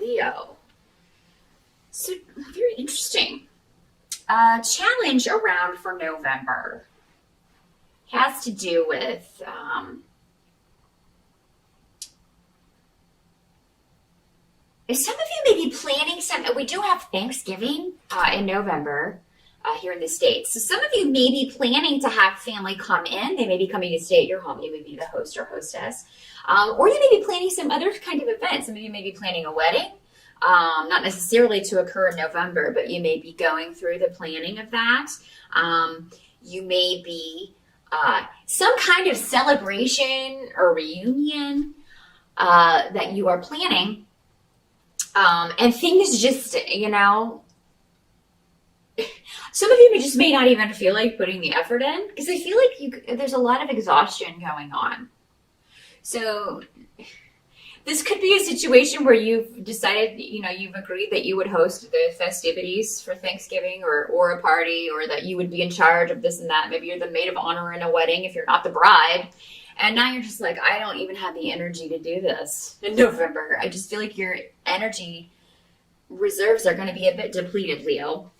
Leo. So, very interesting. Challenge around for November has to do with some of you may be planning some. We do have Thanksgiving in November here in the States. So some of you may be planning to have family come in. They may be coming to stay at your home. You may be the host or hostess. Or you may be planning some other kind of event. Some of you may be planning a wedding. Not necessarily to occur in November, but you may be going through the planning of that. You may be some kind of celebration or reunion that you are planning. And things just, some of you just may not even feel like putting the effort in because I feel like there's a lot of exhaustion going on. So this could be a situation where you've decided, you've agreed that you would host the festivities for Thanksgiving or a party, or that you would be in charge of this and that. Maybe you're the maid of honor in a wedding if you're not the bride. And now you're just like, I don't even have the energy to do this in November. I just feel like your energy reserves are going to be a bit depleted, Leo.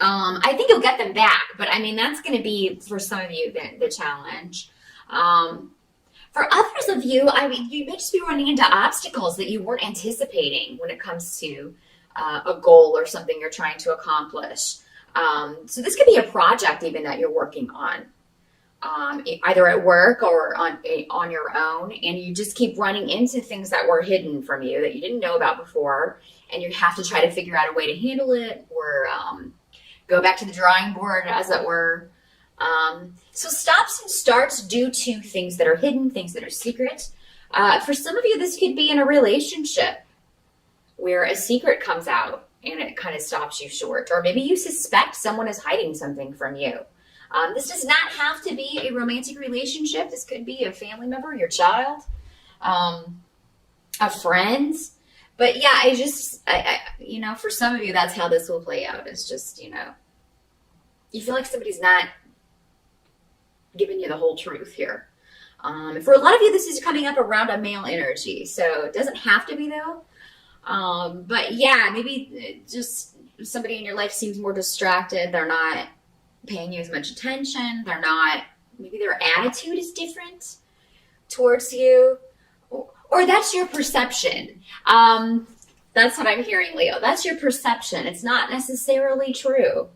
I think you'll get them back, but that's going to be, for some of you, the challenge. For others of you, you may just be running into obstacles that you weren't anticipating when it comes to a goal or something you're trying to accomplish. So this could be a project even that you're working on, either at work or on your own, and you just keep running into things that were hidden from you that you didn't know about before, and you have to try to figure out a way to handle it, or go back to the drawing board, as it were. So stops and starts due to things that are hidden, things that are secret. For some of you, this could be in a relationship where a secret comes out and it kind of stops you short. Or maybe you suspect someone is hiding something from you. This does not have to be a romantic relationship. This could be a family member, your child, a friend. But yeah, I for some of you, that's how this will play out. It's just, you feel like somebody's not giving you the whole truth here. For a lot of you, this is coming up around a male energy. So it doesn't have to be, though. But yeah, maybe just somebody in your life seems more distracted. They're not paying you as much attention. Maybe their attitude is different towards you. Or that's your perception. That's what I'm hearing, Leo. That's your perception. It's not necessarily true.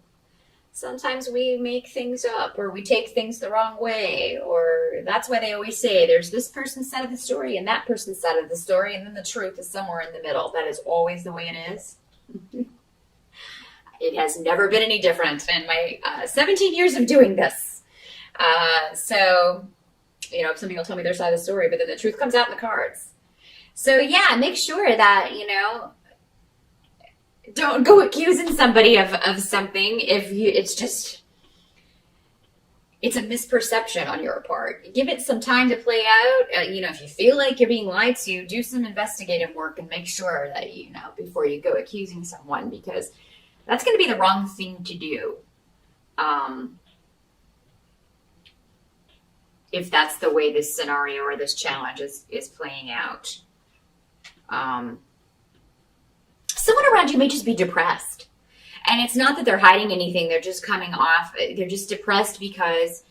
Sometimes we make things up, or we take things the wrong way, or that's why they always say there's this person's side of the story and that person's side of the story, and then the truth is somewhere in the middle. That is always the way it is. It has never been any different in my 17 years of doing this. So, some people tell me their side of the story, but then the truth comes out in the cards. So yeah, make sure that, don't go accusing somebody of something if it's a misperception on your part. Give it some time to play out. If you feel like you're being lied to, do some investigative work and make sure that, before you go accusing someone, because that's going to be the wrong thing to do. If that's the way this scenario or this challenge is playing out. Someone around you may just be depressed. And it's not that they're hiding anything. They're just coming off. They're just depressed because,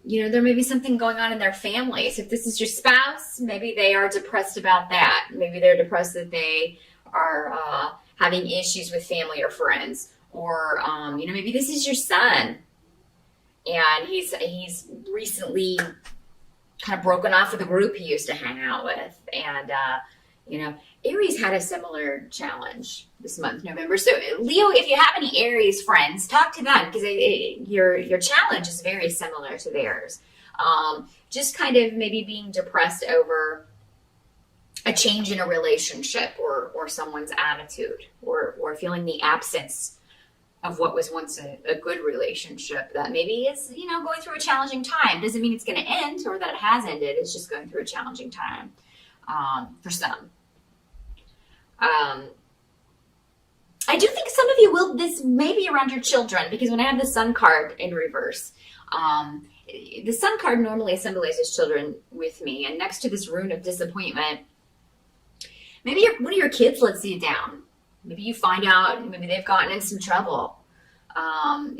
there may be something going on in their families. If this is your spouse, maybe they are depressed about that. Maybe they're depressed that they are having issues with family or friends. Or, maybe this is your son. And he's recently kind of broken off with the group he used to hang out with. And, Aries had a similar challenge this month, November. So, Leo, if you have any Aries friends, talk to them, because your challenge is very similar to theirs. Just kind of maybe being depressed over a change in a relationship or someone's attitude, or feeling the absence of what was once a good relationship that maybe is, going through a challenging time. Doesn't mean it's going to end or that it has ended. It's just going through a challenging time for some. I do think some of you this may be around your children, because when I have the Sun card in reverse, the Sun card normally symbolizes children with me. And next to this rune of disappointment, Maybe one of your kids lets you down. Maybe you find out, maybe they've gotten in some trouble. And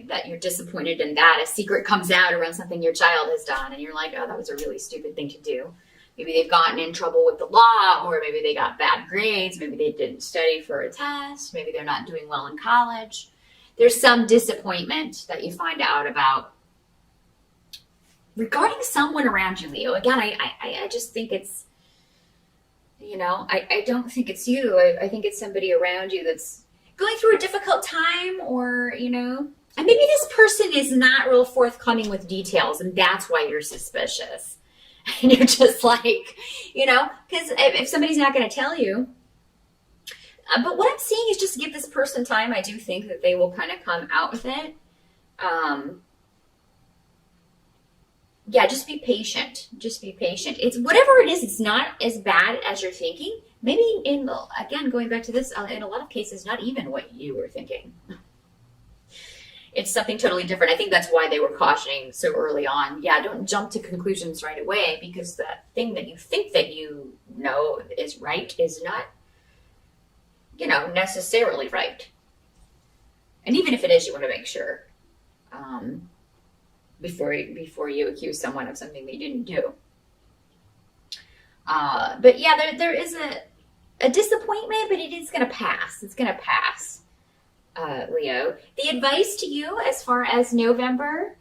that you're disappointed in that. A secret comes out around something your child has done, and you're like, oh, that was a really stupid thing to do. Maybe they've gotten in trouble with the law, or maybe they got bad grades. Maybe they didn't study for a test. Maybe they're not doing well in college. There's some disappointment that you find out about regarding someone around you, Leo. Again, I just think it's, I don't think it's you. I think it's somebody around you that's going through a difficult time, or, and maybe this person is not real forthcoming with details, and that's why you're suspicious. And you're just like, because if somebody's not going to tell you. But what I'm seeing is just give this person time. I do think that they will kind of come out with it. Just be patient. Just be patient. It's whatever it is, it's not as bad as you're thinking. Maybe again, going back to this, in a lot of cases, not even what you were thinking. It's something totally different. I think that's why they were cautioning so early on. Yeah, don't jump to conclusions right away, because that thing that you think that you know is right is not, necessarily right. And even if it is, you want to make sure before you accuse someone of something they didn't do. But yeah, there is a disappointment, but it is going to pass. It's going to pass, Leo. The advice to you as far as November,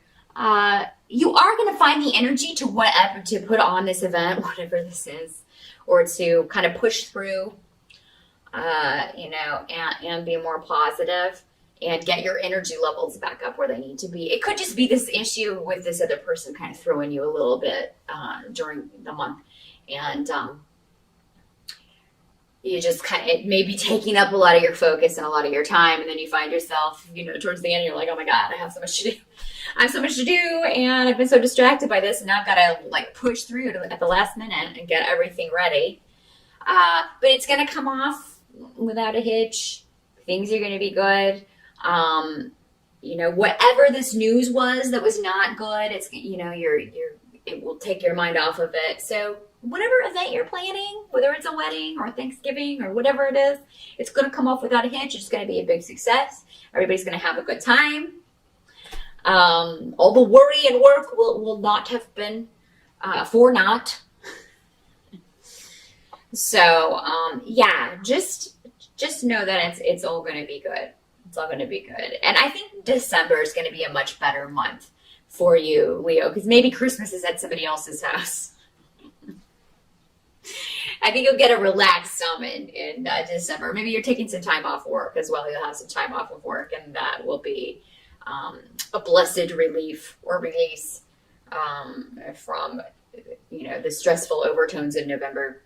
you are going to find the energy to put on this event, whatever this is, or to kind of push through, and be more positive and get your energy levels back up where they need to be. It could just be this issue with this other person kind of throwing you a little bit during the month. And you just it may be taking up a lot of your focus and a lot of your time. And then you find yourself, towards the end, you're like, oh my God, I have so much to do. I have so much to do. And I've been so distracted by this. And now I've got to push through at the last minute and get everything ready. But it's going to come off without a hitch. Things are going to be good. Whatever this news was that was not good, it's, it will take your mind off of it. So whatever event you're planning, whether it's a wedding or Thanksgiving or whatever it is, it's going to come off without a hitch. It's going to be a big success. Everybody's going to have a good time. All the worry and work will not have been for naught. So, just know that it's all going to be good. It's all going to be good. And I think December is going to be a much better month for you, Leo, because maybe Christmas is at somebody else's house. I think you'll get a relaxed some in December. Maybe you're taking some time off work as well. You'll have some time off of work, and that will be a blessed relief or release from the stressful overtones in November.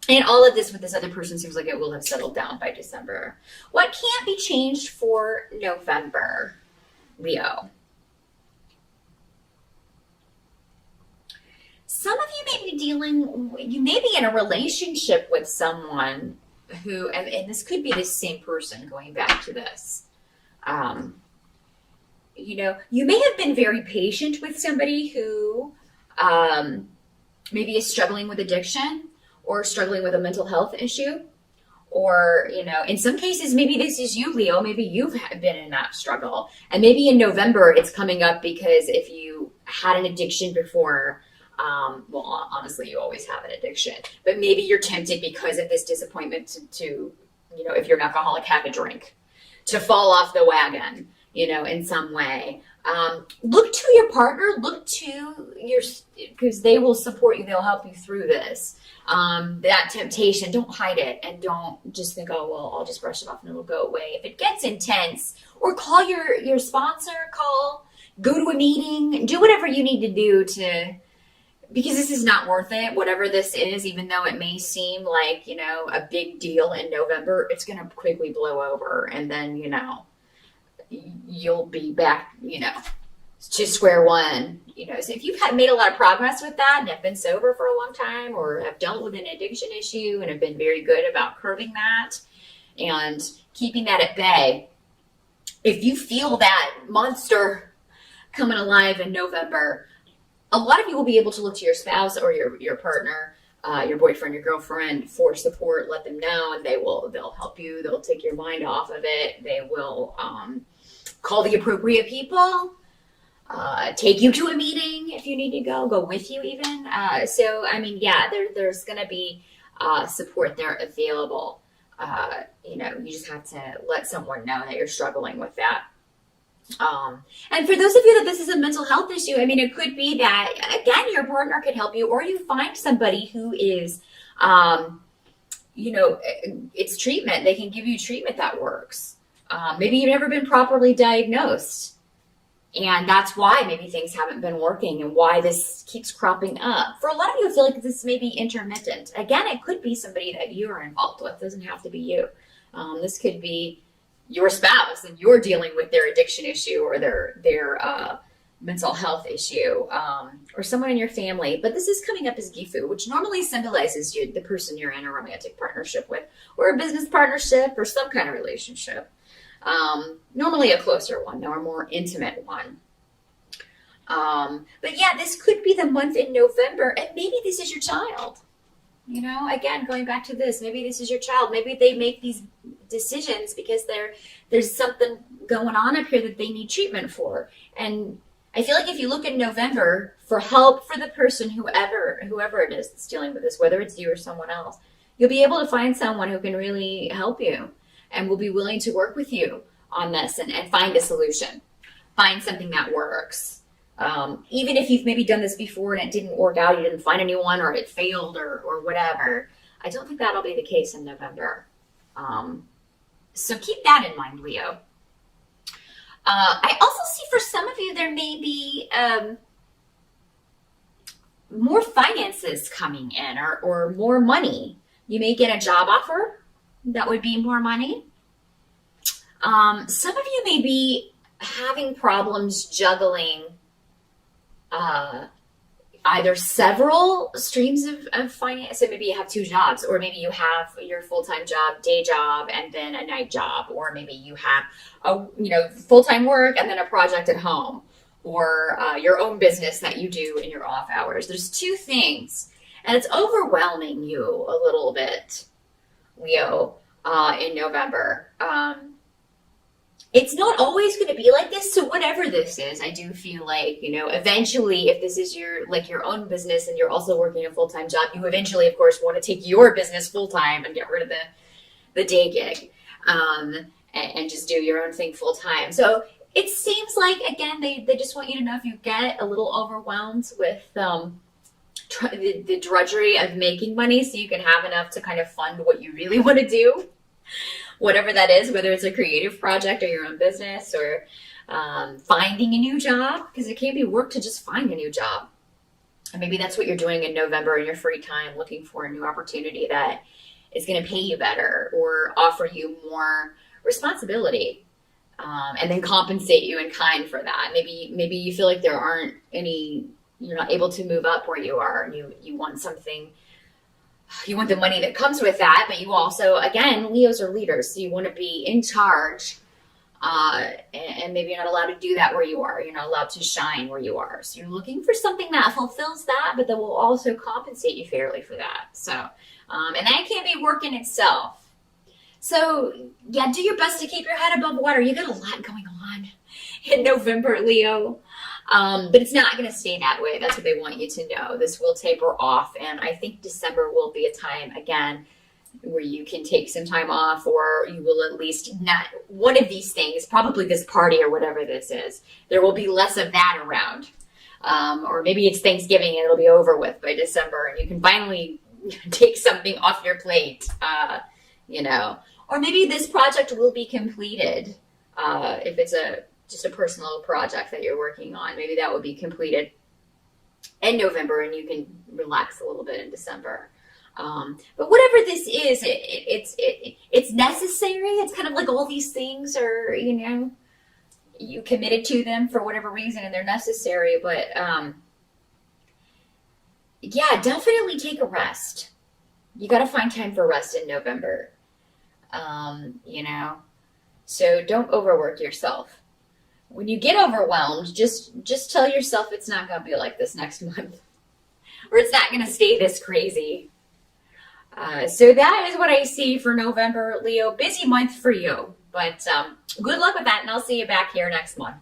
And all of this with this other person seems like it will have settled down by December. What can't be changed for November, Leo? Some of you may be in a relationship with someone who, and this could be the same person going back to this. You may have been very patient with somebody who maybe is struggling with addiction or struggling with a mental health issue. Or, in some cases, maybe this is you, Leo. Maybe you've been in that struggle. And maybe in November it's coming up because if you had an addiction before, honestly, you always have an addiction. But maybe you're tempted because of this disappointment to if you're an alcoholic, have a drink, to fall off the wagon, in some way. Look to your partner, because they will support you. They'll help you through this. That temptation, don't hide it, and don't just think, oh, well, I'll just brush it off and it'll go away. If it gets intense, or call your sponsor, go to a meeting, do whatever you need to do because this is not worth it. Whatever this is, even though it may seem like, a big deal in November, it's going to quickly blow over. And then, you'll be back, to square one, So if you've made a lot of progress with that and have been sober for a long time, or have dealt with an addiction issue and have been very good about curbing that and keeping that at bay, if you feel that monster coming alive in November, a lot of you will be able to look to your spouse or your partner your boyfriend, your girlfriend for support, let them know, and they'll help you. They'll take your mind off of it. They will call the appropriate people, take you to a meeting if you need to go with you even. So, I mean, yeah, there's going to be support there available. You just have to let someone know that you're struggling with that. And for those of you that this is a mental health issue, I mean, it could be that, again, your partner could help you, or you find somebody who is, it's treatment. They can give you treatment that works. Maybe you've never been properly diagnosed. And that's why maybe things haven't been working and why this keeps cropping up. For a lot of you, I feel like this may be intermittent. Again, it could be somebody that you are involved with. It doesn't have to be you. This could be your spouse and you're dealing with their addiction issue or their mental health issue, or someone in your family. But this is coming up as Gifu, which normally symbolizes the person you're in a romantic partnership with, or a business partnership, or some kind of relationship. Normally a closer one, or a more intimate one. But yeah, this could be the month in November, and maybe this is your child. Again, going back to this, maybe this is your child. Maybe they make these decisions because there's something going on up here that they need treatment for. And I feel like if you look in November for help for the person, whoever it is that's dealing with this, whether it's you or someone else, you'll be able to find someone who can really help you and will be willing to work with you on this and find a solution, find something that works. Even if you've maybe done this before and it didn't work out, you didn't find anyone, or it failed, or whatever, I don't think that'll be the case in November. So keep that in mind, Leo. I also see for some of you, there may be more finances coming in, or more money. You may get a job offer that would be more money. Some of you may be having problems juggling either several streams of finance. So maybe you have 2 jobs, or maybe you have your full-time job, day job, and then a night job, or maybe you have full-time work and then a project at home, or your own business that you do in your off hours. There's 2 things, and it's overwhelming you a little bit, Leo, in November. It's not always going to be like this. So whatever this is, I do feel like, eventually, if this is your own business and you're also working a full-time job, you eventually, of course, want to take your business full-time and get rid of the day gig, and just do your own thing full-time. So it seems like, again, they just want you to know if you get a little overwhelmed with the drudgery of making money, so you can have enough to kind of fund what you really want to do. Whatever that is, whether it's a creative project or your own business, or finding a new job, because it can't be work to just find a new job. And maybe that's what you're doing in November in your free time, looking for a new opportunity that is going to pay you better or offer you more responsibility, and then compensate you in kind for that. Maybe you feel like there aren't any, you're not able to move up where you are, and you want something. You want the money that comes with that, but you also, again, Leos are leaders, so you want to be in charge, and maybe you're not allowed to do that where you are. You're not allowed to shine where you are. So you're looking for something that fulfills that, but that will also compensate you fairly for that. So, and that can't be work in itself. So, yeah, do your best to keep your head above water. You got a lot going on in November, Leo. But it's not going to stay that way. That's what they want you to know. This will taper off, and I think December will be a time, again, where you can take some time off, or you will at least not, one of these things, probably this party or whatever this is, there will be less of that around. Or maybe it's Thanksgiving and it'll be over with by December, and you can finally take something off your plate, Or maybe this project will be completed, if it's just a personal project that you're working on. Maybe that will be completed in November, and you can relax a little bit in December. But whatever this is, it's necessary. It's kind of like all these things are, you committed to them for whatever reason, and they're necessary. But yeah, definitely take a rest. You got to find time for rest in November. So don't overwork yourself. When you get overwhelmed, just tell yourself it's not going to be like this next month, or it's not going to stay this crazy So that is what I see for November, Leo. Busy month for you, but good luck with that, and I'll see you back here next month.